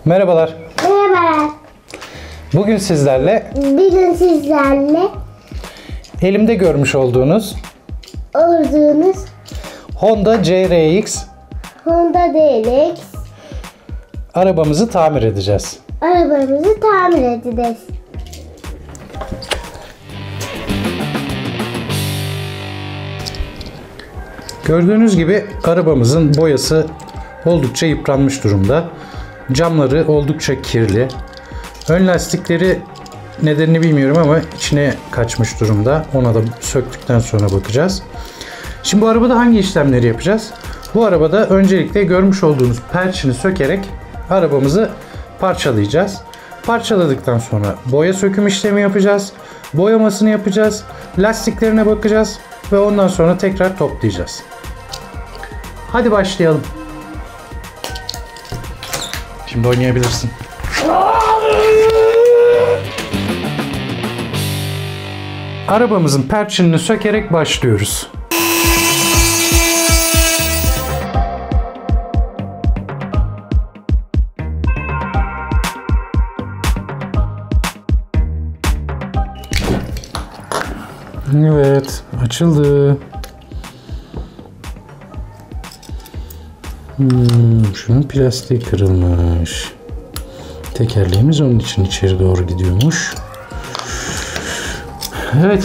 Merhabalar. Merhaba. Bugün sizlerle elimde görmüş olduğunuz Honda CR-X arabamızı tamir edeceğiz. Gördüğünüz gibi arabamızın boyası oldukça yıpranmış durumda. Camları oldukça kirli. Ön lastikleri nedenini bilmiyorum ama içine kaçmış durumda. Ona da söktükten sonra bakacağız. Şimdi bu arabada hangi işlemleri yapacağız? Bu arabada öncelikle görmüş olduğunuz perçini sökerek arabamızı parçalayacağız. Parçaladıktan sonra boya söküm işlemi yapacağız. Boyamasını yapacağız. Lastiklerine bakacağız ve ondan sonra tekrar toplayacağız. Hadi başlayalım. Şimdi oynayabilirsin. Arabamızın perçinini sökerek başlıyoruz. Evet, açıldı. Şunun plastiği kırılmış. Tekerleğimiz onun için içeri doğru gidiyormuş. Evet,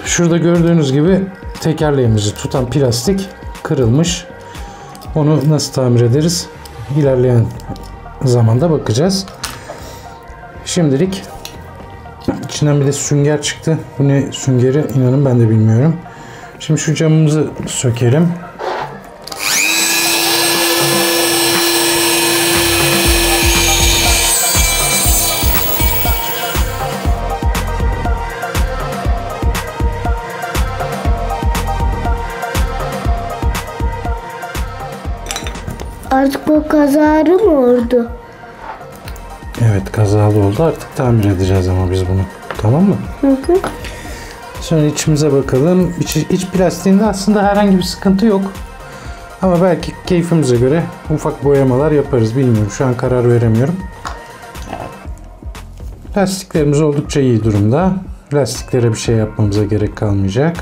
şurada gördüğünüz gibi tekerleğimizi tutan plastik kırılmış. Onu nasıl tamir ederiz? İlerleyen zamanda bakacağız. Şimdilik içinden bir de sünger çıktı. Bu ne süngeri, inanın ben de bilmiyorum. Şimdi şu camımızı sökelim. Artık bu kazalı mı oldu? Evet, kazalı oldu. Artık tamir edeceğiz ama biz bunu. Tamam mı? Hı. Sonra içimize bakalım. İç plastiğinde aslında herhangi bir sıkıntı yok. Ama belki keyfimize göre ufak boyamalar yaparız. Bilmiyorum. Şu an karar veremiyorum. Lastiklerimiz oldukça iyi durumda. Lastiklere bir şey yapmamıza gerek kalmayacak.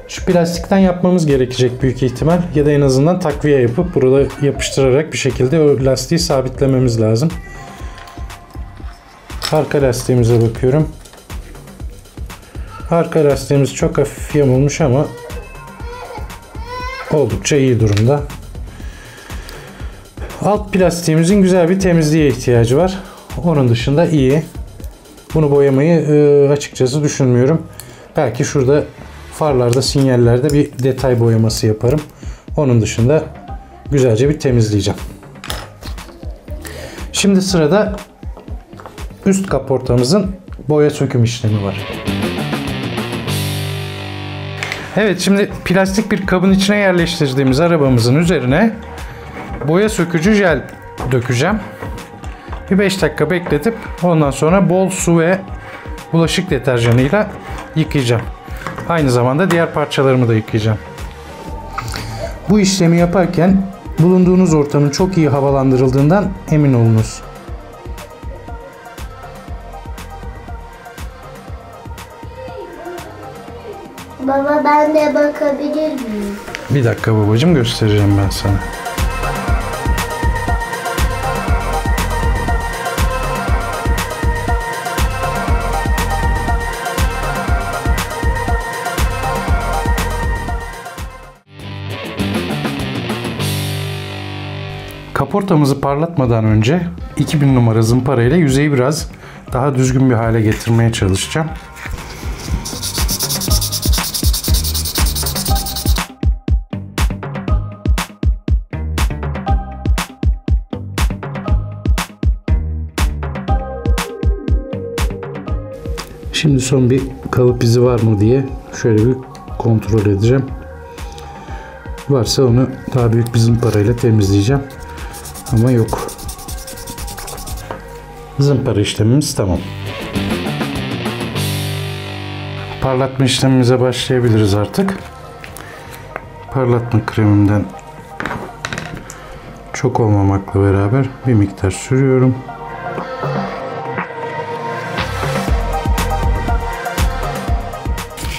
Şu plastikten yapmamız gerekecek büyük ihtimal. Ya da en azından takviye yapıp burada yapıştırarak bir şekilde o lastiği sabitlememiz lazım. Arka lastiğimize bakıyorum. Arka lastiğimiz çok hafif yamulmuş ama oldukça iyi durumda. Alt plastiğimizin güzel bir temizliğe ihtiyacı var. Onun dışında iyi. Bunu boyamayı açıkçası düşünmüyorum. Belki şurada farlarda, sinyallerde bir detay boyaması yaparım. Onun dışında güzelce bir temizleyeceğim. Şimdi sırada üst kaportamızın boya söküm işlemi var. Evet, şimdi plastik bir kabın içine yerleştirdiğimiz arabamızın üzerine boya sökücü jel dökeceğim. Bir 5 dakika bekletip ondan sonra bol su ve bulaşık deterjanıyla yıkayacağım. Aynı zamanda diğer parçalarımı da yıkayacağım. Bu işlemi yaparken bulunduğunuz ortamın çok iyi havalandırıldığından emin olunuz. Baba, ben de bakabilir miyim? Bir dakika babacığım, göstereceğim ben sana. Kaportamızı parlatmadan önce 2000 numara zımpara ile yüzeyi biraz daha düzgün bir hale getirmeye çalışacağım. Şimdi son bir kalıp izi var mı diye şöyle bir kontrol edeceğim. Varsa onu daha büyük bir zımparayla temizleyeceğim. Ama yok. Zımpara işlemimiz tamam. Parlatma işlemimize başlayabiliriz artık. Parlatma kremimden çok olmamakla beraber bir miktar sürüyorum.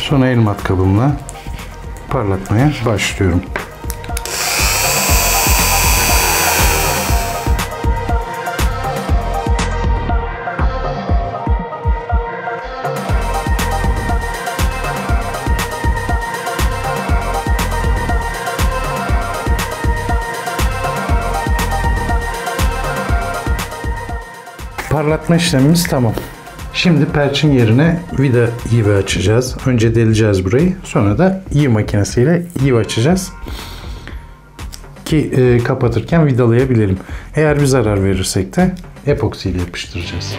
Sonra el matkabımla parlatmaya başlıyorum. Parlatma işlemimiz tamam. Şimdi perçin yerine vida yivi açacağız. Önce deleceğiz burayı. Sonra da yivi makinesiyle yivi açacağız. Ki kapatırken vidalayabilelim. Eğer bir zarar verirsek de epoksi ile yapıştıracağız.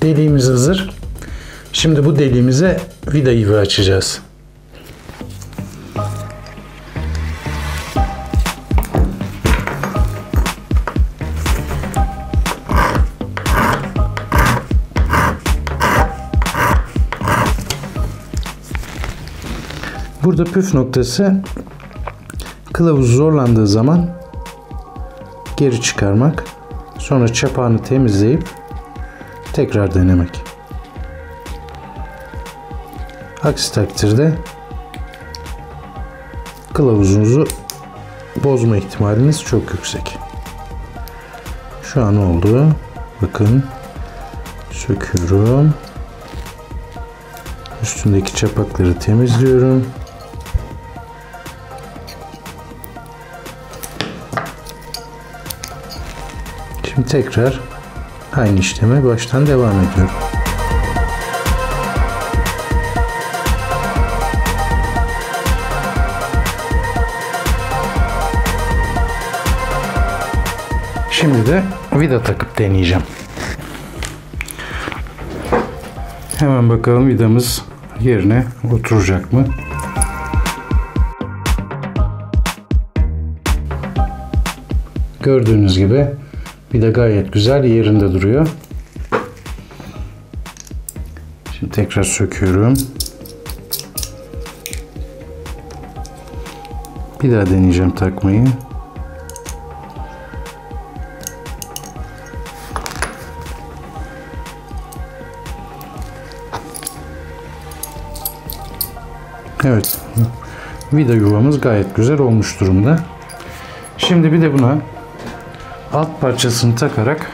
Deliğimiz hazır. Şimdi bu deliğimize vida yivi açacağız. Burada püf noktası kılavuz zorlandığı zaman geri çıkarmak, sonra çapağını temizleyip tekrar denemek. Aksi takdirde kılavuzunuzu bozma ihtimaliniz çok yüksek. Şu an oldu. Bakın. Söküyorum. Üstündeki çapakları temizliyorum. Şimdi tekrar aynı işleme baştan devam ediyorum. Şimdi de vida takıp deneyeceğim. Hemen bakalım vidamız yerine oturacak mı? Gördüğünüz gibi vida gayet güzel yerinde duruyor. Şimdi tekrar söküyorum. Bir daha deneyeceğim takmayı. Evet. Vida yuvamız gayet güzel olmuş durumda. Şimdi bir de buna alt parçasını takarak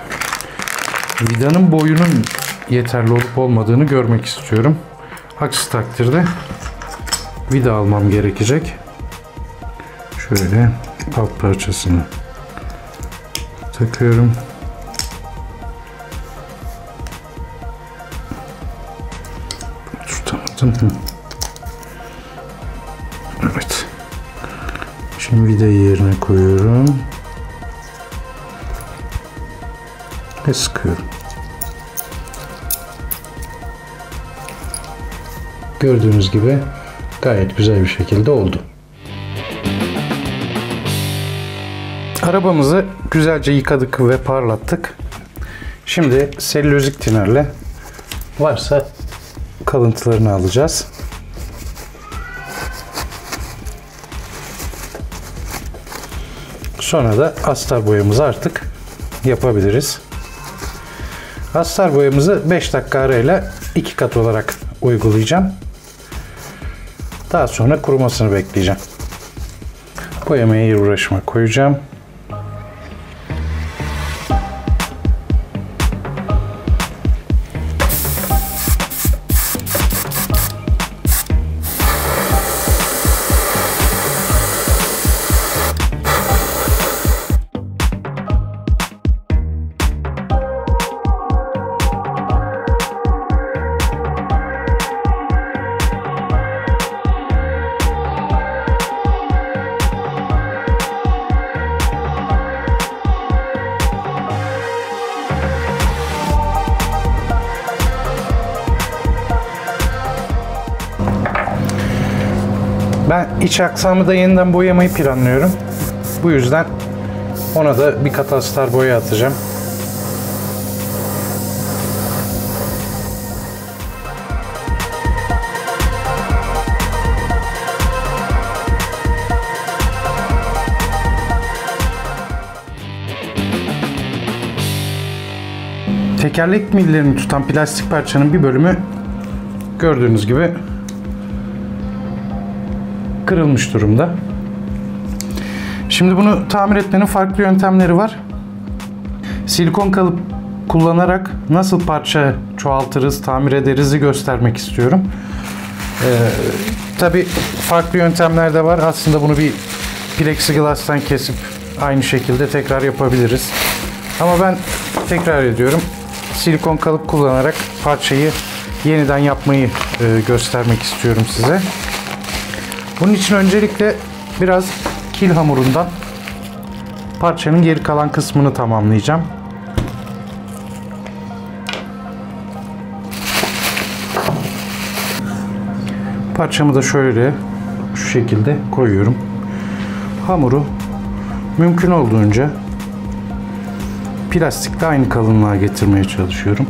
vidanın boyunun yeterli olup olmadığını görmek istiyorum. Aksi takdirde vida almam gerekecek. Şöyle alt parçasını takıyorum. Tutamadım. Evet. Şimdi vidayı yerine koyuyorum. Ve sıkıyorum. Gördüğünüz gibi gayet güzel bir şekilde oldu. Arabamızı güzelce yıkadık ve parlattık. Şimdi selülozik tinerle varsa kalıntılarını alacağız. Sonra da astar boyamızı artık yapabiliriz. Astar boyamızı 5 dakika arayla 2 kat olarak uygulayacağım. Daha sonra kurumasını bekleyeceğim. Boyamaya uğraşıma koyacağım. Ben iç aksamı da yeniden boyamayı planlıyorum. Bu yüzden ona da bir kat astar boya atacağım. Tekerlek millerini tutan plastik parçanın bir bölümü gördüğünüz gibi kırılmış durumda. Şimdi bunu tamir etmenin farklı yöntemleri var. Silikon kalıp kullanarak nasıl parça çoğaltırız, tamir ederiz'i göstermek istiyorum. Tabii farklı yöntemler de var. Aslında bunu bir plexiglass'tan kesip aynı şekilde tekrar yapabiliriz. Ama ben tekrar ediyorum. Silikon kalıp kullanarak parçayı yeniden yapmayı göstermek istiyorum size. Bunun için öncelikle biraz kil hamurundan parçanın geri kalan kısmını tamamlayacağım. Parçamı da şöyle şu şekilde koyuyorum. Hamuru mümkün olduğunca plastikle aynı kalınlığa getirmeye çalışıyorum.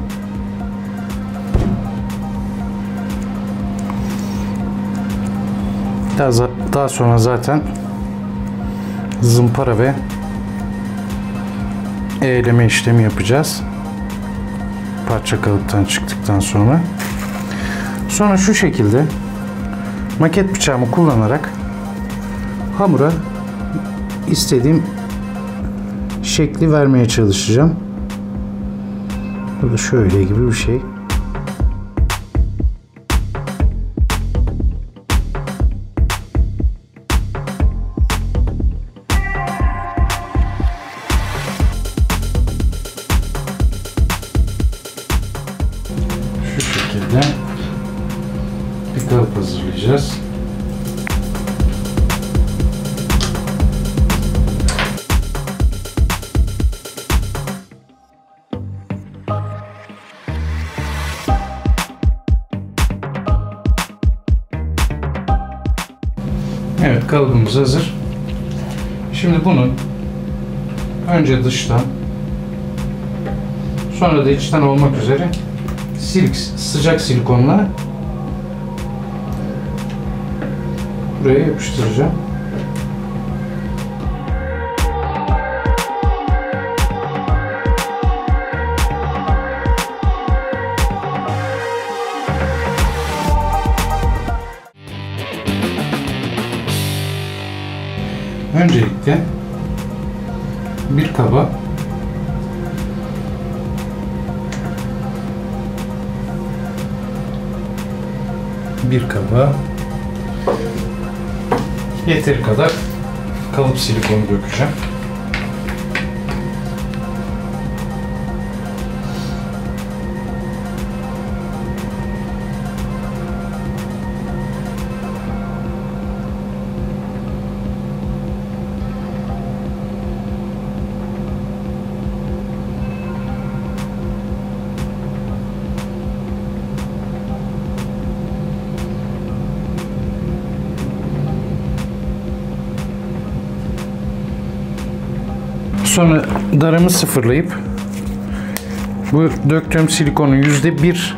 Daha sonra zaten zımpara ve eğleme işlemi yapacağız. Parça kalıptan çıktıktan sonra. Sonra şu şekilde maket bıçağımı kullanarak hamura istediğim şekli vermeye çalışacağım. Bu da şöyle gibi bir şey. Şu şekilde bir kalıp hazırlayacağız. Evet, kalıbımız hazır. Şimdi bunun önce dıştan sonra da içten olmak üzere sıcak silikonla buraya yapıştıracağım. Öncelikle bir kaba yeteri kadar kalıp silikonu dökeceğim. Sonra darımı sıfırlayıp bu döktüğüm silikonun %1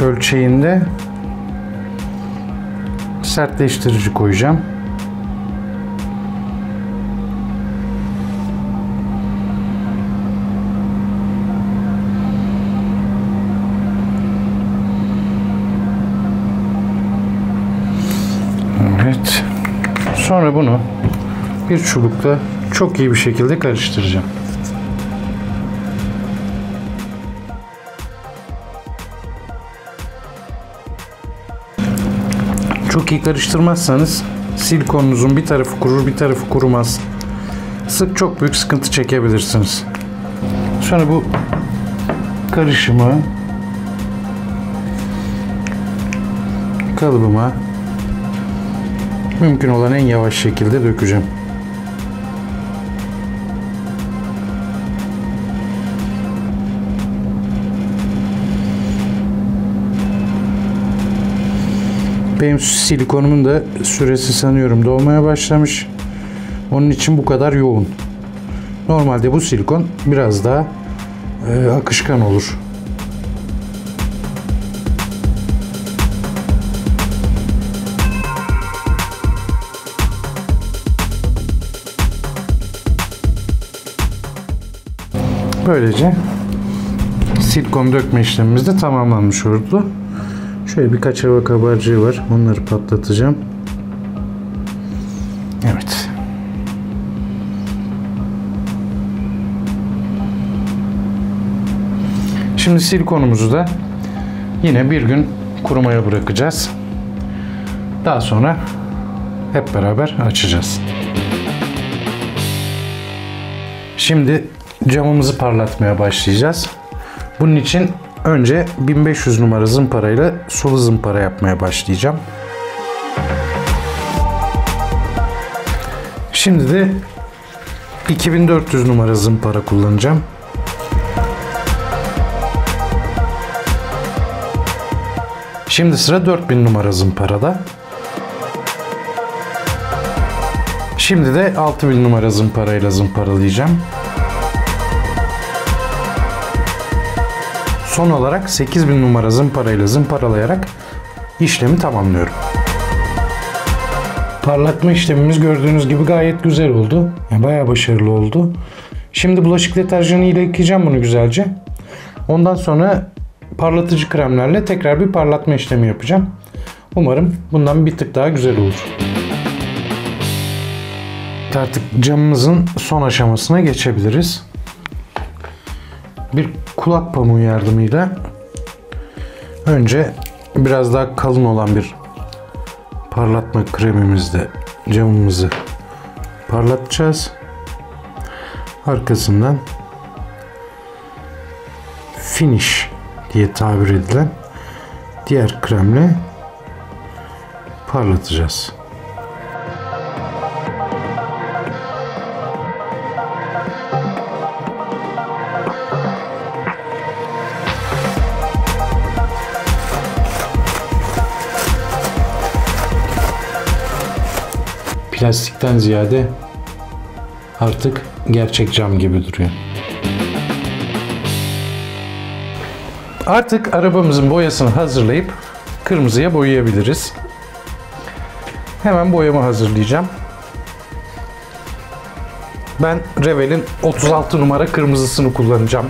ölçeğinde sertleştirici koyacağım. Evet. Sonra bunu bir çubukla çok iyi bir şekilde karıştıracağım. Çok iyi karıştırmazsanız silikonunuzun bir tarafı kurur, bir tarafı kurumaz. Çok büyük sıkıntı çekebilirsiniz. Sonra bu karışımı kalıbıma mümkün olan en yavaş şekilde dökeceğim. Benim silikonumun da süresi sanıyorum dolmaya başlamış. Onun için bu kadar yoğun. Normalde bu silikon biraz daha akışkan olur. Böylece Silikon dökme işlemimiz de tamamlanmış oldu. Şöyle birkaç hava kabarcığı var. Onları patlatacağım. Evet. Şimdi silikonumuzu da yine bir gün kurumaya bırakacağız. Daha sonra hep beraber açacağız. Şimdi camımızı parlatmaya başlayacağız. Bunun için önce 1500 numara zımparayla sulu zımpara yapmaya başlayacağım. Şimdi de 2400 numara zımpara kullanacağım. Şimdi sıra 4000 numara zımparada. Şimdi de 6000 numara zımparayla zımparalayacağım. Son olarak 8000 numara zımparayla zımparalayarak işlemi tamamlıyorum. Parlatma işlemimiz gördüğünüz gibi gayet güzel oldu. Yani bayağı başarılı oldu. Şimdi bulaşık deterjanı ile yıkayacağım bunu güzelce. Ondan sonra parlatıcı kremlerle tekrar bir parlatma işlemi yapacağım. Umarım bundan bir tık daha güzel olur. Artık camımızın son aşamasına geçebiliriz. Bir kulak pamuğu yardımıyla önce biraz daha kalın olan bir parlatma kremimizle camımızı parlatacağız. Arkasından finish diye tabir edilen diğer kremle parlatacağız. Plastikten ziyade artık gerçek cam gibi duruyor. Artık arabamızın boyasını hazırlayıp kırmızıya boyayabiliriz. Hemen boyamı hazırlayacağım. Ben Revell'in 36 numara kırmızısını kullanacağım.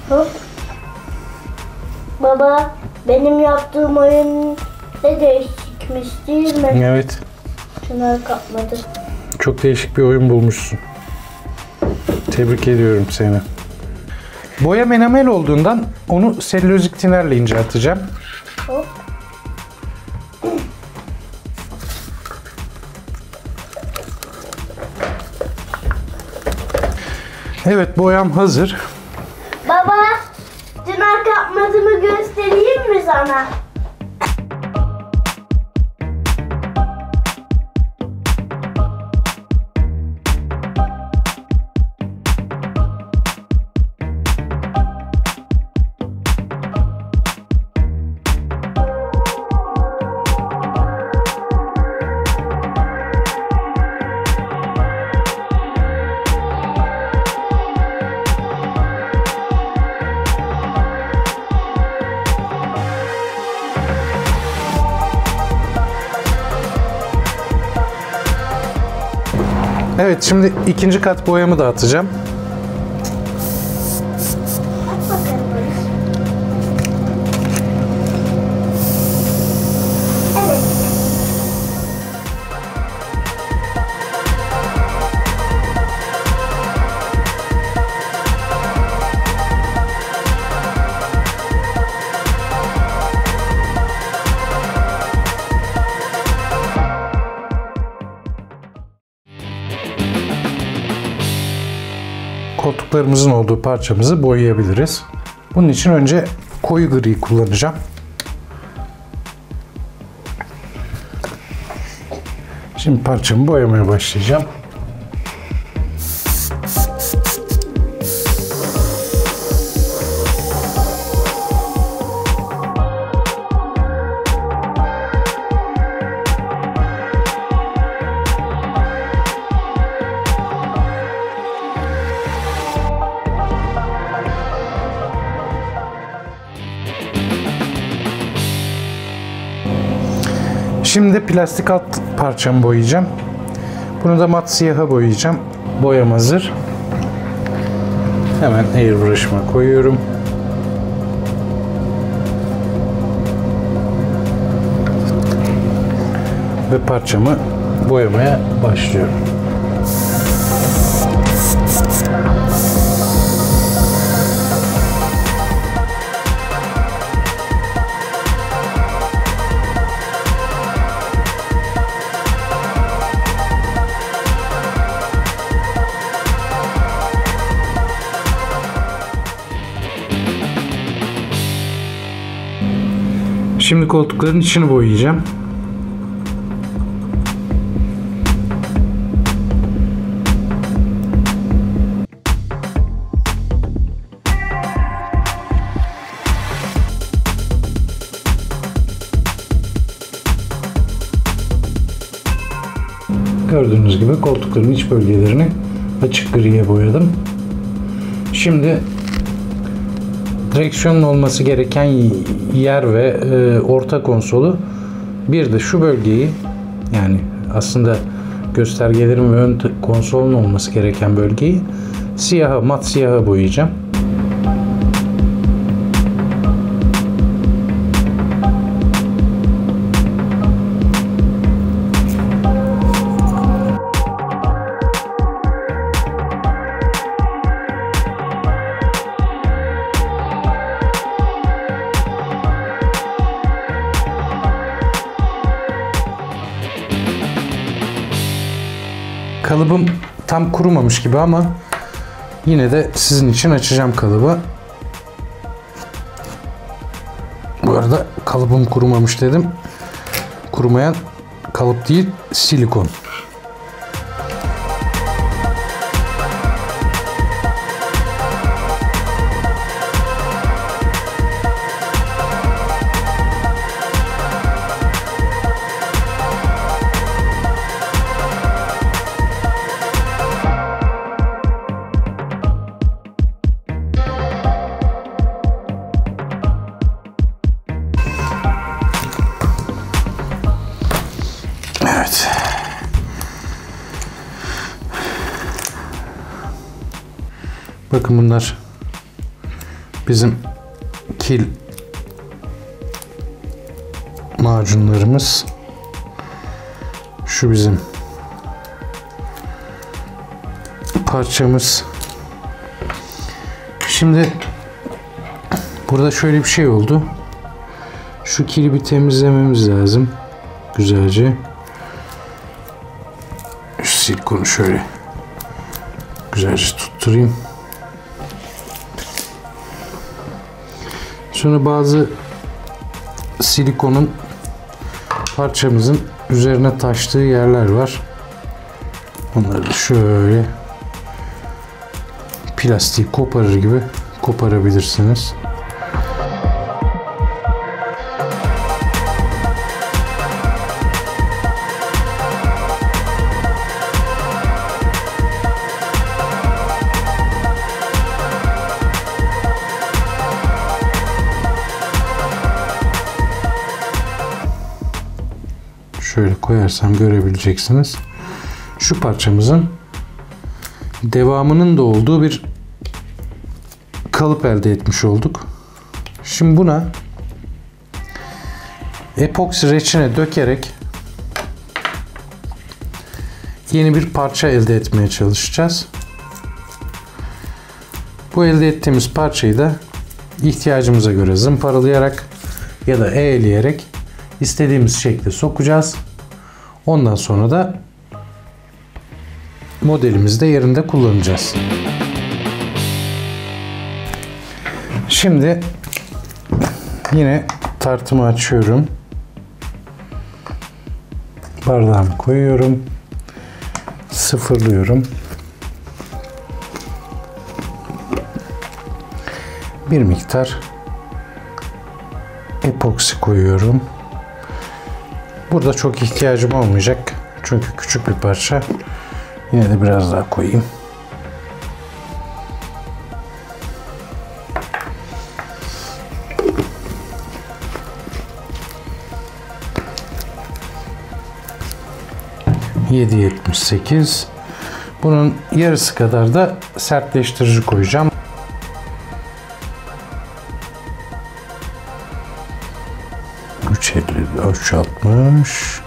Hop. Baba, benim yaptığım oyun ne değişikmiş değil mi? Evet. Şunları kapmadı. Çok değişik bir oyun bulmuşsun. Tebrik ediyorum seni. Boya menamel olduğundan onu selülozik tinerle incelteceğim. Hop. Evet, boyam hazır. Baba, çınar kapmadığımı göstereyim mi sana? Evet, şimdi ikinci kat boyamı da atacağım. Koltuklarımızın olduğu parçamızı boyayabiliriz. Bunun için önce koyu gri kullanacağım. Şimdi parçamı boyamaya başlayacağım. Şimdi plastik alt parçamı boyayacağım. Bunu da mat siyaha boyayacağım. Boyam hazır. Hemen airbrush'ıma koyuyorum. Ve parçamı boyamaya başlıyorum. Şimdi koltukların içini boyayacağım. Gördüğünüz gibi koltukların iç bölgelerini açık griye boyadım. Şimdi direksiyonun olması gereken yer ve orta konsolu, bir de şu bölgeyi, yani aslında göstergelerin ve ön konsolun olması gereken bölgeyi siyaha, mat siyaha boyayacağım. Kalıbım tam kurumamış gibi ama yine de sizin için açacağım kalıbı. Bu arada kalıbım kurumamış dedim. Kurumayan kalıp değil, silikon. Evet. Bakın bunlar bizim kil macunlarımız. Şu bizim parçamız. Şimdi burada şöyle bir şey oldu. Şu kili bir temizlememiz lazım. Güzelce. Şu silikonu şöyle güzelce tutturayım. Sonra bazı silikonun parçamızın üzerine taştığı yerler var. Onları da şöyle plastiği koparır gibi koparabilirsiniz. Şöyle koyarsam görebileceksiniz. Şu parçamızın devamının da olduğu bir kalıp elde etmiş olduk. Şimdi buna epoksi reçine dökerek yeni bir parça elde etmeye çalışacağız. Bu elde ettiğimiz parçayı da ihtiyacımıza göre zımparalayarak ya da eğleyerek istediğimiz şekle sokacağız. Ondan sonra da modelimizde yerinde kullanacağız. Şimdi yine tartımı açıyorum. Bardağımı koyuyorum. Sıfırlıyorum. Bir miktar epoksi koyuyorum. Burada çok ihtiyacım olmayacak. Çünkü küçük bir parça. Yine de biraz daha koyayım. 7.78. Bunun yarısı kadar da sertleştirici koyacağım. ...3.60.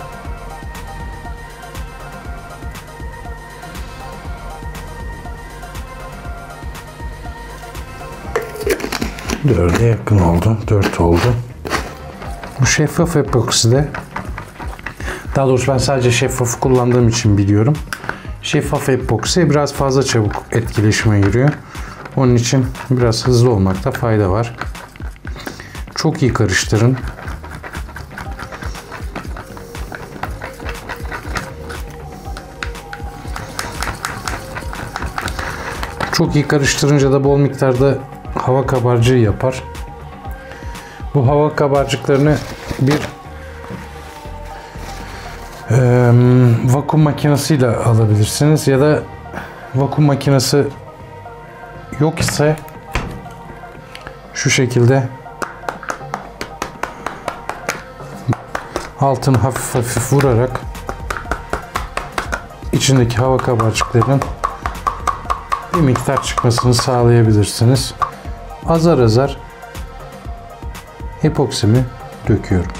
Dörde yakın oldu. 4 oldu. Bu şeffaf epokside, daha doğrusu ben sadece şeffafı kullandığım için biliyorum. Şeffaf epoksi biraz fazla çabuk etkileşime giriyor. Onun için biraz hızlı olmakta fayda var. Çok iyi karıştırın. Çok iyi karıştırınca da bol miktarda hava kabarcığı yapar. Bu hava kabarcıklarını bir vakum makinesiyle alabilirsiniz ya da vakum makinesi yok ise şu şekilde altını hafif hafif vurarak içindeki hava kabarcıklarının bir miktar çıkmasını sağlayabilirsiniz. Azar azar epoksimi döküyorum.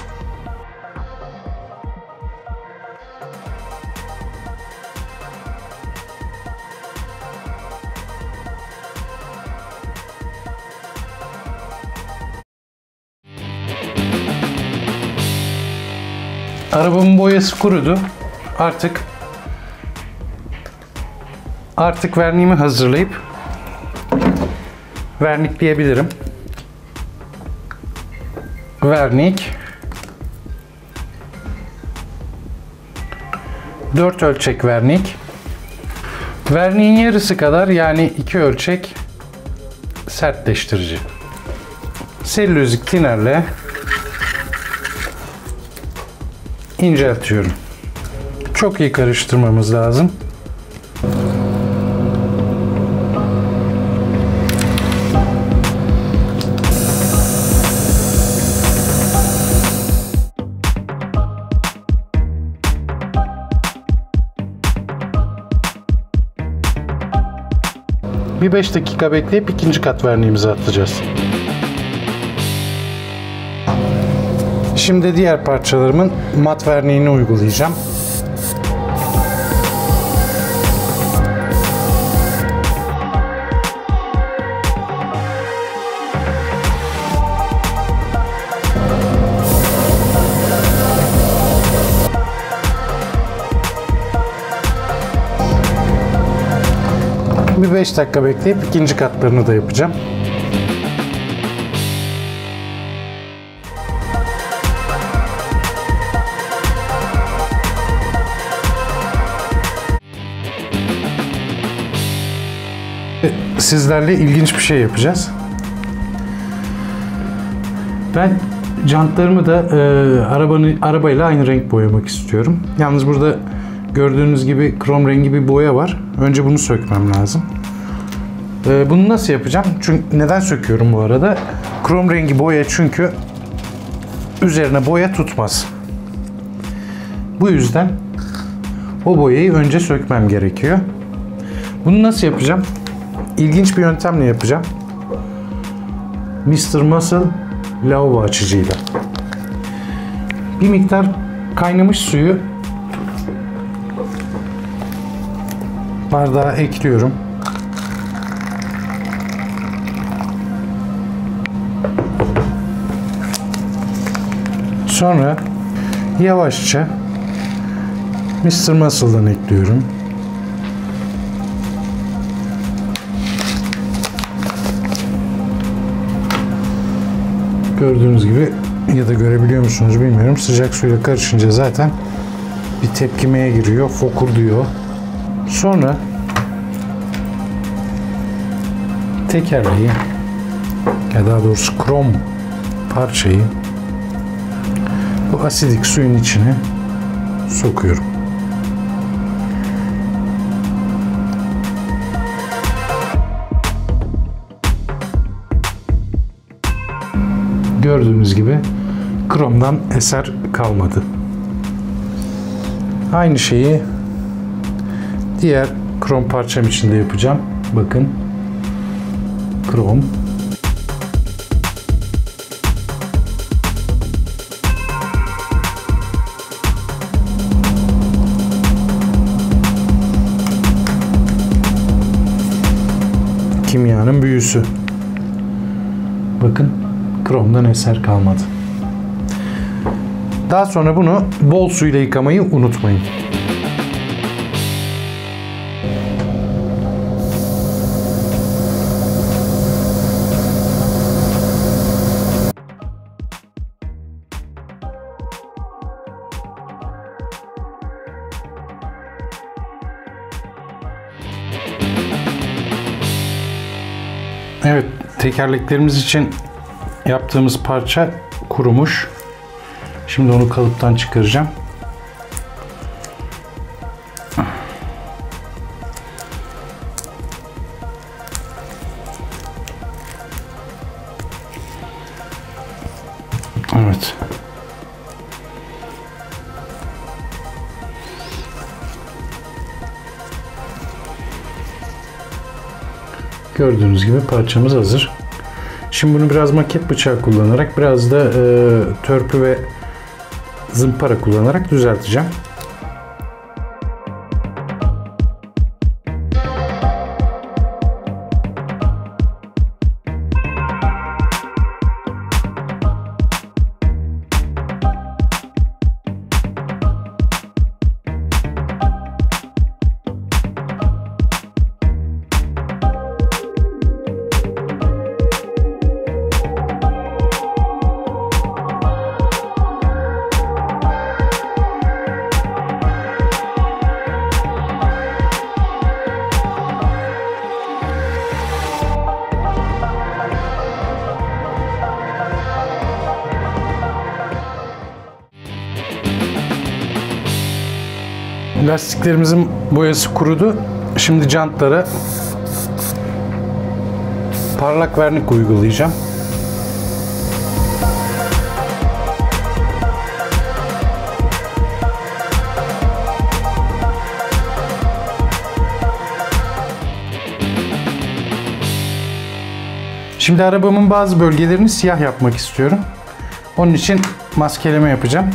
Arabamın boyası kurudu. Artık verniğimi hazırlayıp vernikleyebilirim. Vernik 4 ölçek vernik. Verniğin yarısı kadar, yani 2 ölçek sertleştirici. Selülozik tinerle inceltiyorum. Çok iyi karıştırmamız lazım. Bir 5 dakika bekleyip ikinci kat verniğimizi atacağız. Şimdi diğer parçalarımın mat verniğini uygulayacağım. Bir 5 dakika bekleyip ikinci katlarını da yapacağım. Sizlerle ilginç bir şey yapacağız. Ben jantlarımı da arabayla aynı renk boyamak istiyorum. Yalnız burada gördüğünüz gibi krom rengi bir boya var. Önce bunu sökmem lazım. Bunu nasıl yapacağım? Çünkü neden söküyorum bu arada? Krom rengi boya çünkü üzerine boya tutmaz. Bu yüzden o boyayı önce sökmem gerekiyor. Bunu nasıl yapacağım? İlginç bir yöntemle yapacağım. Mr. Muscle lavabo açıcıyla. Bir miktar kaynamış suyu bardağa ekliyorum. Sonra yavaşça Mr. Muscle'dan ekliyorum. Gördüğünüz gibi, ya da görebiliyor musunuz bilmiyorum, sıcak suyla karışınca zaten bir tepkimeye giriyor, fokurduyor. Sonra tekerleği, ya daha doğrusu krom parçayı bu asidik suyun içine sokuyorum. Gördüğünüz gibi kromdan eser kalmadı. Aynı şeyi diğer krom parçam için de yapacağım. Bakın. Krom. Kimyanın büyüsü. Bakın, kromdan eser kalmadı. Daha sonra bunu bol suyla yıkamayı unutmayın. Evet, tekerleklerimiz için yaptığımız parça kurumuş. Şimdi onu kalıptan çıkaracağım. Evet. Gördüğünüz gibi parçamız hazır. Şimdi bunu biraz maket bıçağı kullanarak, biraz da törpü ve zımpara kullanarak düzelteceğim. Lastiklerimizin boyası kurudu. Şimdi jantlara parlak vernik uygulayacağım. Şimdi arabamın bazı bölgelerini siyah yapmak istiyorum. Onun için maskeleme yapacağım.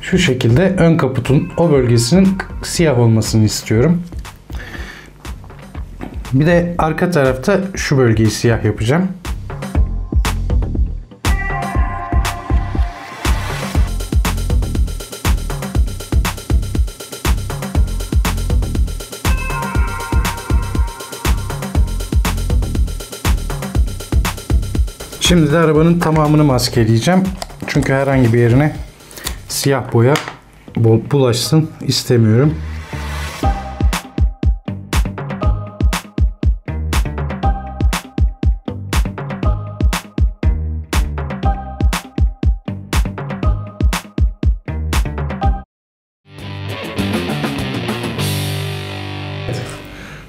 Şu şekilde ön kaputun o bölgesinin siyah olmasını istiyorum. Bir de arka tarafta şu bölgeyi siyah yapacağım. Şimdi de arabanın tamamını maskeleyeceğim. Çünkü herhangi bir yerine siyah boya bulaşsın istemiyorum.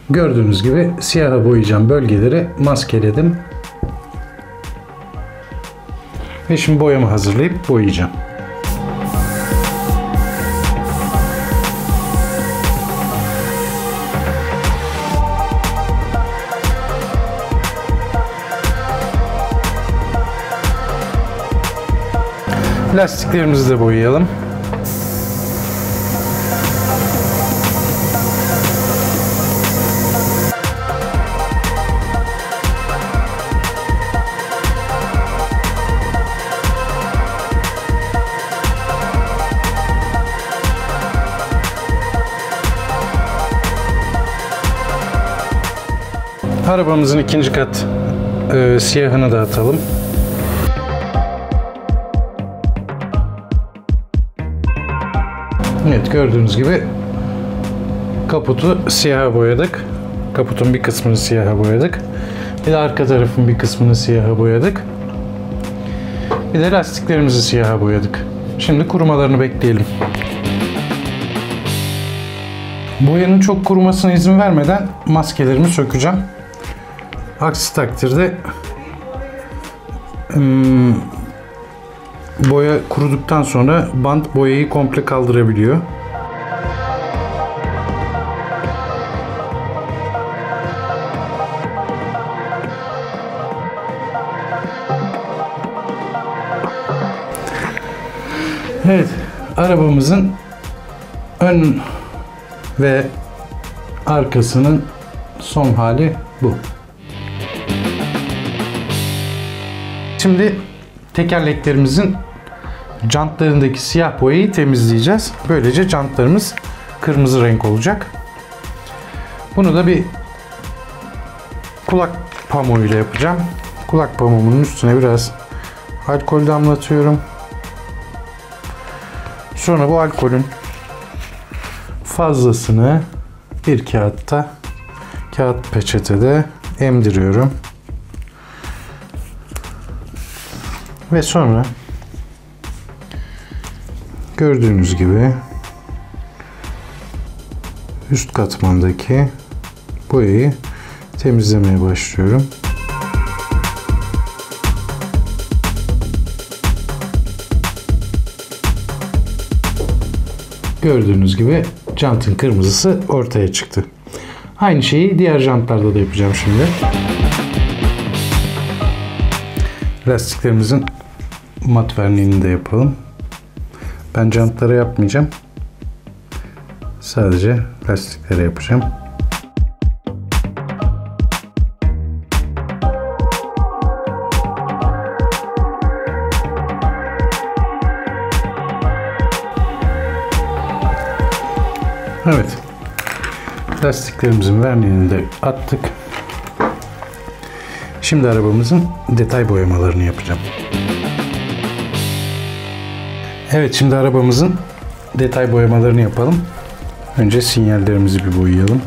Gördüğünüz gibi siyaha boyayacağım bölgeleri maskeledim. Ve şimdi boyamı hazırlayıp boyayacağım. Lastiklerimizi de boyayalım. Arabamızın ikinci kat siyahını da atalım. Evet, gördüğünüz gibi kaputu siyaha boyadık. Kaputun bir kısmını siyaha boyadık. Bir de arka tarafın bir kısmını siyaha boyadık. Bir de lastiklerimizi siyaha boyadık. Şimdi kurumalarını bekleyelim. Boyanın çok kurumasına izin vermeden maskelerimi sökeceğim. Aksi takdirde boya kuruduktan sonra bant boyayı komple kaldırabiliyor. Evet, arabamızın ön ve arkasının son hali bu. Şimdi tekerleklerimizin jantlarındaki siyah boyayı temizleyeceğiz. Böylece jantlarımız kırmızı renk olacak. Bunu da bir kulak pamuğuyla yapacağım. Kulak pamuğunun üstüne biraz alkol damlatıyorum. Sonra bu alkolün fazlasını bir kağıt peçetede emdiriyorum. Ve sonra gördüğünüz gibi üst katmandaki boyayı temizlemeye başlıyorum. Gördüğünüz gibi jantın kırmızısı ortaya çıktı. Aynı şeyi diğer jantlarda da yapacağım şimdi. Lastiklerimizin mat verniğini de yapalım. Ben jantlara yapmayacağım. Sadece lastiklere yapacağım. Evet. Lastiklerimizin verniğini de attık. Şimdi arabamızın detay boyamalarını yapacağım. Evet, şimdi arabamızın detay boyamalarını yapalım. Önce sinyallerimizi bir boyayalım.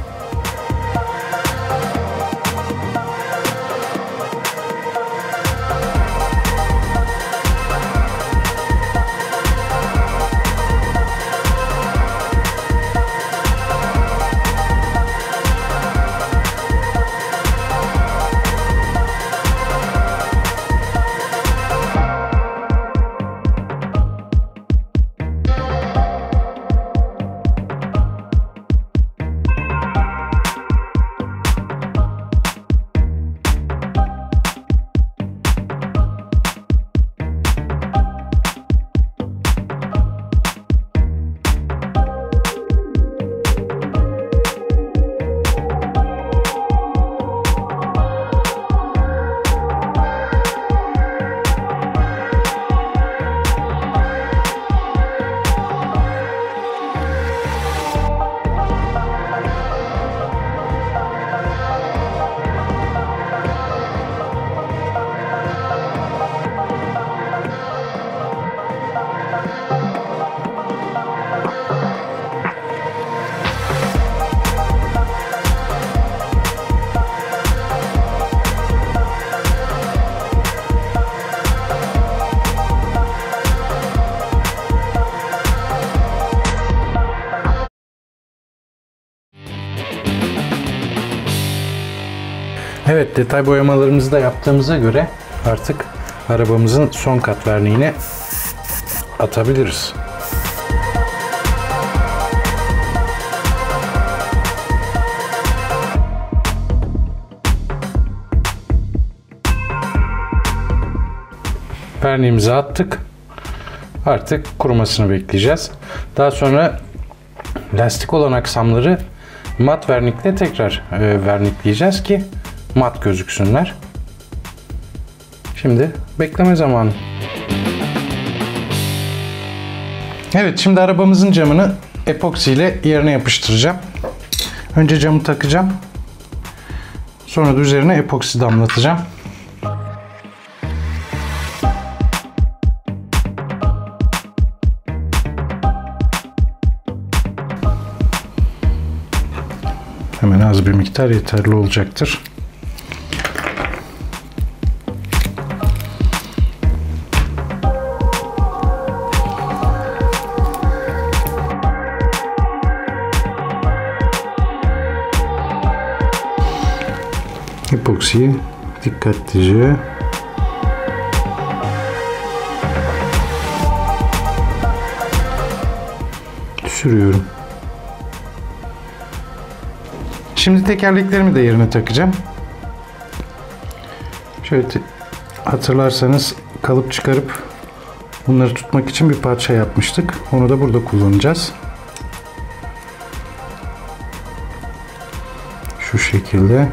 Evet, detay boyamalarımızı da yaptığımıza göre artık arabamızın son kat verniğini atabiliriz. Verniğimizi attık. Artık kurumasını bekleyeceğiz. Daha sonra lastik olan aksamları mat vernikle tekrar vernikleyeceğiz ki mat gözüksünler. Şimdi bekleme zamanı. Evet, şimdi arabamızın camını epoksi ile yerine yapıştıracağım. Önce camı takacağım. Sonra da üzerine epoksi damlatacağım. Hemen az bir miktar yeterli olacaktır. Epoksiyi dikkatlice sürüyorum. Şimdi tekerleklerimi de yerine takacağım. Şöyle hatırlarsanız kalıp çıkarıp bunları tutmak için bir parça yapmıştık. Onu da burada kullanacağız. Şu şekilde.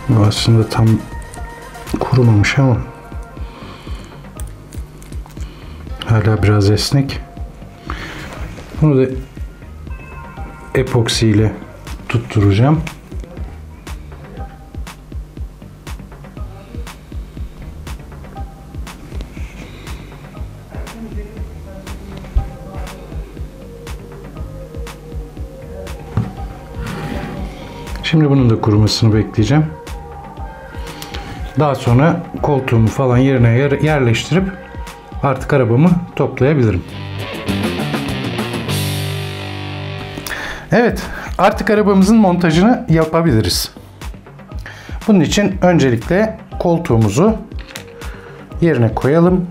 Bu aslında tam kurumamış ama hala biraz esnek. Bunu da epoksi ile tutturacağım. Şimdi bunun da kurumasını bekleyeceğim. Daha sonra koltuğumu falan yerine yerleştirip artık arabamı toplayabilirim. Evet, artık arabamızın montajını yapabiliriz. Bunun için öncelikle koltuğumuzu yerine koyalım.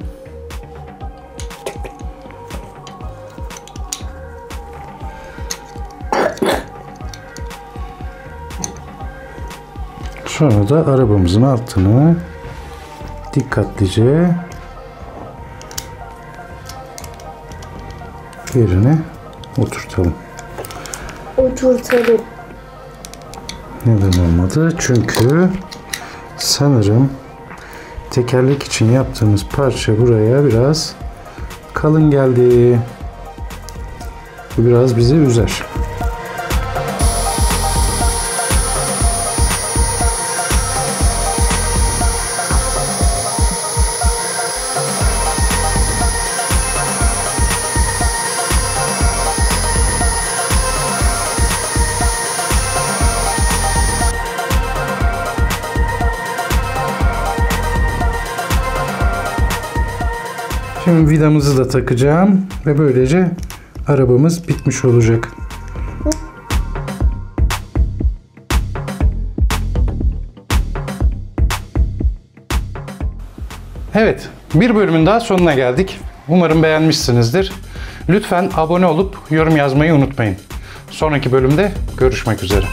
Sonra da arabamızın altını dikkatlice yerine oturtalım. Oturtalım. Neden olmadı? Çünkü sanırım tekerlek için yaptığımız parça buraya biraz kalın geldi. Bu biraz bizi üzer. Şimdi vidamızı da takacağım ve böylece arabamız bitmiş olacak. Evet, bir bölümün daha sonuna geldik. Umarım beğenmişsinizdir. Lütfen abone olup yorum yazmayı unutmayın. Sonraki bölümde görüşmek üzere.